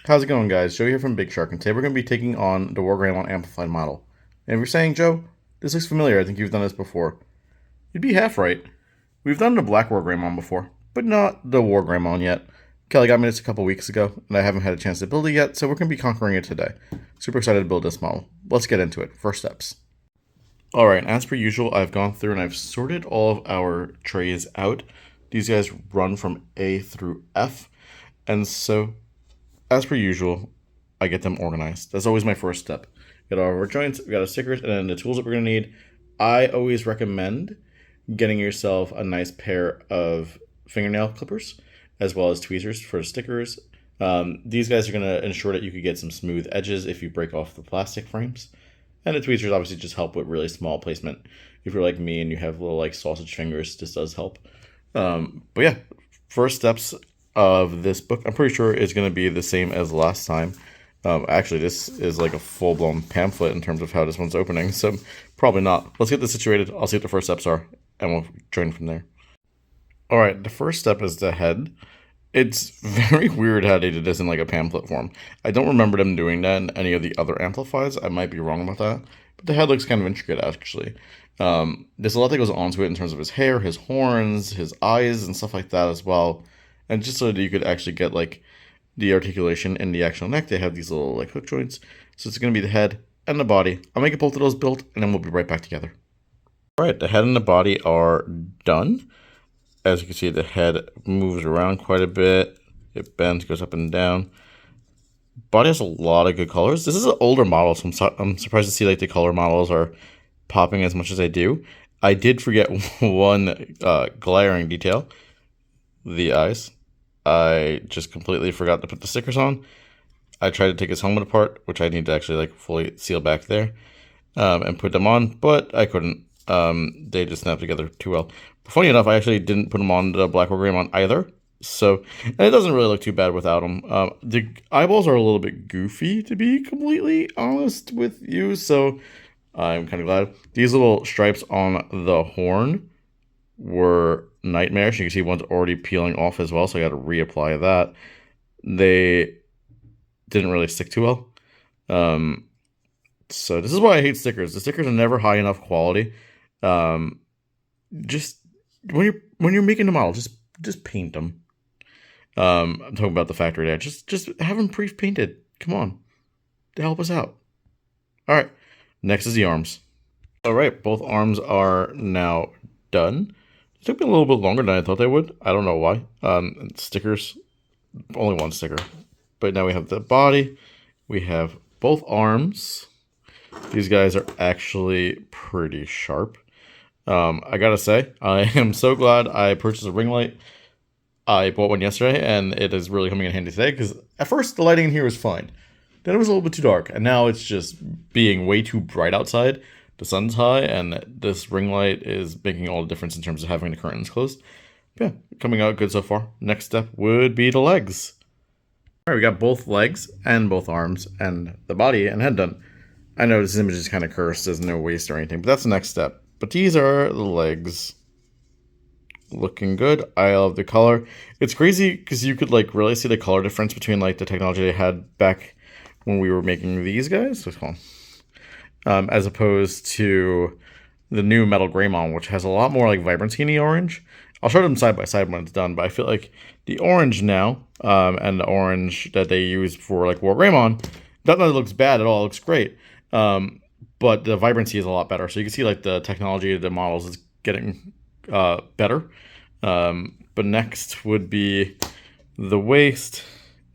How's it going, guys? Joe here from Big Shark, and today we're going to be taking on the WarGreymon Amplified model. And if you're saying, Joe, this looks familiar, I think you've done this before, you'd be half right. We've done the BlackWarGreymon before, but not the WarGreymon yet. Kelly got me this a couple weeks ago, and I haven't had a chance to build it yet, so we're going to be conquering it today. Super excited to build this model. Let's get into it. First steps. Alright, as per usual, I've gone through and I've sorted all of our trays out. These guys run from A through F, and so as per usual, I get them organized. That's always my first step. We got all of our joints, we got our stickers, and then the tools that we're going to need. I always recommend getting yourself a nice pair of fingernail clippers, as well as tweezers for stickers. These guys are going to ensure that you can get some smooth edges if you break off the plastic frames. And the tweezers obviously just help with really small placement. If you're like me and you have little like sausage fingers, this does help. But yeah, first steps of this book, I'm pretty sure is going to be the same as last time. Actually, this is like a full-blown pamphlet in terms of how this one's opening, so probably not. Let's get this situated. I'll see what the first steps are, and we'll join from there. Alright, the first step is the head. It's very weird how they did this in like a pamphlet form. I don't remember them doing that in any of the other amplifies. I might be wrong about that, but the head looks kind of intricate, actually. There's a lot that goes onto it in terms of his hair, his horns, his eyes, and stuff like that as well. And just so that you could actually get like the articulation in the actual neck, they have these little like hook joints. So it's going to be the head and the body. I'll make both of those built, and then we'll be right back together. Alright, the head and the body are done. As you can see, the head moves around quite a bit. It bends, goes up and down. Body has a lot of good colors. This is an older model, so I'm surprised to see like the color models are popping as much as they do. I did forget one glaring detail. The eyes. I just completely forgot to put the stickers on. I tried to take his helmet apart, which I need to actually like fully seal back there, and put them on, but I couldn't. They just snapped together too well. But funny enough, I actually didn't put them on the BlackWarGreymon either, so and it doesn't really look too bad without them. The eyeballs are a little bit goofy, to be completely honest with you, so I'm kind of glad. These little stripes on the horn were nightmarish. You can see one's already peeling off as well, so I got to reapply that. They didn't really stick too well. So this is why I hate stickers. The stickers are never high enough quality. Just when you're making the model, just paint them. I'm talking about the factory there. Just have them pre-painted. Come on, to help us out. All right, next is the arms. All right, both arms are now done. It took me a little bit longer than I thought they would. I don't know why. Stickers, only one sticker. But now we have the body. We have both arms. These guys are actually pretty sharp. I gotta say, I am so glad I purchased a ring light. I bought one yesterday, and it is really coming in handy today, because at first the lighting in here was fine. Then it was a little bit too dark, and now it's just being way too bright outside. The sun's high, and this ring light is making all the difference in terms of having the curtains closed. Yeah, coming out good so far. Next step would be the legs. All right, we got both legs and both arms and the body and head done. I know this image is kind of cursed. There's no waist or anything, but that's the next step. But these are the legs. Looking good. I love the color. It's crazy because you could like really see the color difference between like the technology they had back when we were making these guys. What's called? As opposed to the new MetalGreymon, which has a lot more like vibrancy in the orange. I'll show them side by side when it's done, but I feel like the orange now, and the orange that they use for like WarGreymon, not that it looks bad at all, it looks great, but the vibrancy is a lot better. So you can see like the technology of the models is getting better. But next would be the waist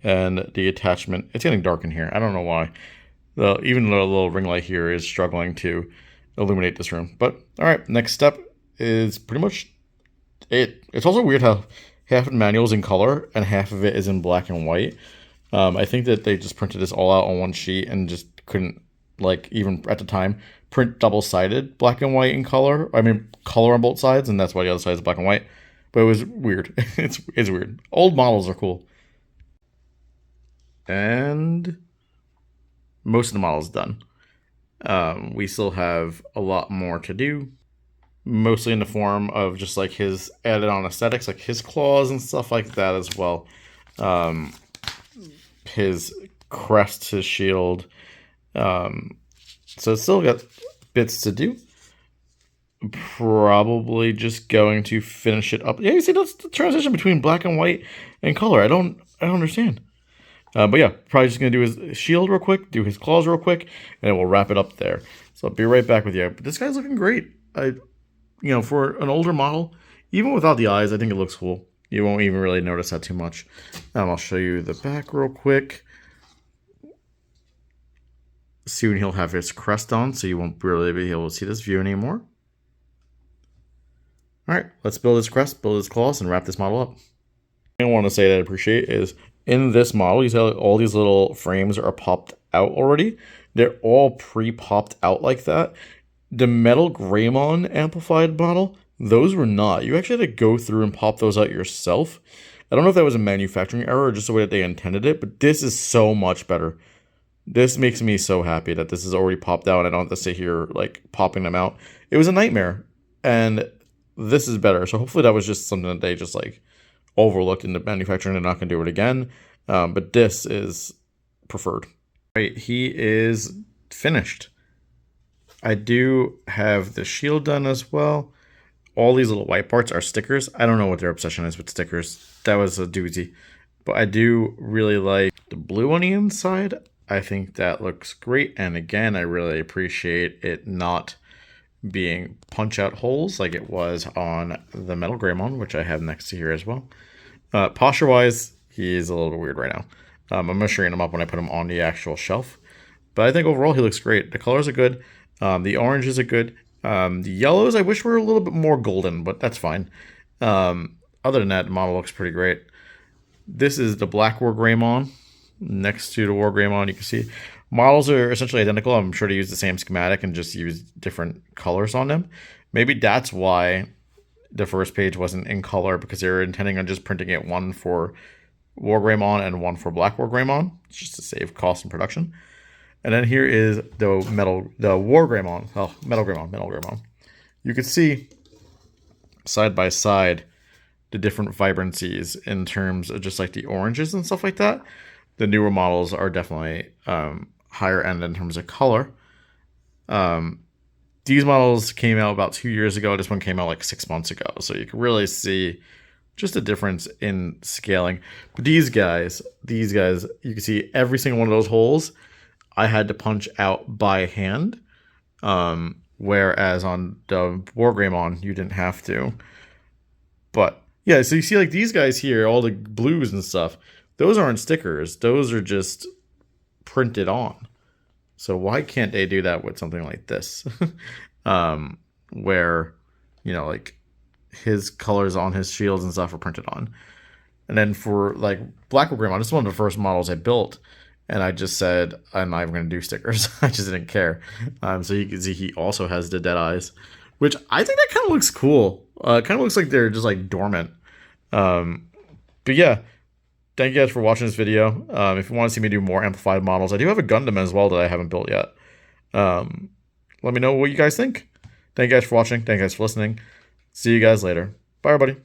and the attachment. It's getting dark in here. I don't know why. Even the little ring light here is struggling to illuminate this room. But all right, next step is pretty much it. It's also weird how half of the manual is in color and half of it is in black and white. I think that they just printed this all out on one sheet and just couldn't, like, even at the time, print double-sided black and white in color. I mean, color on both sides, and that's why the other side is black and white. But it was weird. It's weird. Old models are cool. And most of the model is done. We still have a lot more to do. Mostly in the form of just like his added on aesthetics, like his claws and stuff like that as well. his crest, his shield. So it's still got bits to do. Probably just going to finish it up. Yeah, you see that's the transition between black and white and color. I don't understand. But yeah, probably just gonna do his shield real quick, do his claws real quick, and then we'll wrap it up there. So I'll be right back with you. But this guy's looking great. For an older model, even without the eyes, I think it looks cool. You won't even really notice that too much. I'll show you the back real quick. Soon he'll have his crest on, so you won't really be able to see this view anymore. Alright, let's build his crest, build his claws, and wrap this model up. I want to say that I appreciate is, in this model, you see all these little frames are popped out already. They're all pre-popped out like that. The MetalGreymon Amplified model, those were not. You actually had to go through and pop those out yourself. I don't know if that was a manufacturing error or just the way that they intended it, but this is so much better. This makes me so happy that this is already popped out and I don't have to sit here like popping them out. It was a nightmare, and this is better. So hopefully that was just something that they just like overlooked in the manufacturing and they're not going to do it again. But this is preferred. Right, he is finished. I do have the shield done as well. All these little white parts are stickers. I don't know what their obsession is with stickers. That was a doozy. But I do really like the blue on the inside. I think that looks great. And again, I really appreciate it not being punch-out holes like it was on the MetalGreymon, which I have next to here as well. Posture-wise, he's a little weird right now. I'm measuring him up when I put him on the actual shelf. But I think overall he looks great. The colors are good. The oranges are good. The yellows I wish were a little bit more golden, but that's fine. Other than that, the model looks pretty great. This is the BlackWarGreymon. Next to the WarGreymon, you can see models are essentially identical. I'm sure they use the same schematic and just use different colors on them. Maybe that's why the first page wasn't in color, because they were intending on just printing it one for WarGreymon and one for BlackWarGreymon, just to save cost and production. And then here is the WarGreymon. Oh, MetalGreymon. You can see side by side the different vibrancies in terms of just like the oranges and stuff like that. The newer models are definitely higher end in terms of color. These models came out about 2 years ago. This one came out like 6 months ago. So you can really see just a difference in scaling. But these guys, you can see every single one of those holes I had to punch out by hand. Whereas on the WarGreymon, you didn't have to. But yeah, so you see like these guys here, all the blues and stuff, those aren't stickers. Those are just printed on. So why can't they do that with something like this? Where, like his colors on his shields and stuff are printed on. And then for like BlackWarGreymon, this is one of the first models I built. And I just said, I'm not even going to do stickers. I just didn't care. So you can see he also has the dead eyes, which I think that kind of looks cool. It kind of looks like they're just like dormant. But yeah. Thank you guys for watching this video. If you want to see me do more amplified models, I do have a Gundam as well that I haven't built yet. Let me know what you guys think. Thank you guys for watching. Thank you guys for listening. See you guys later. Bye, everybody.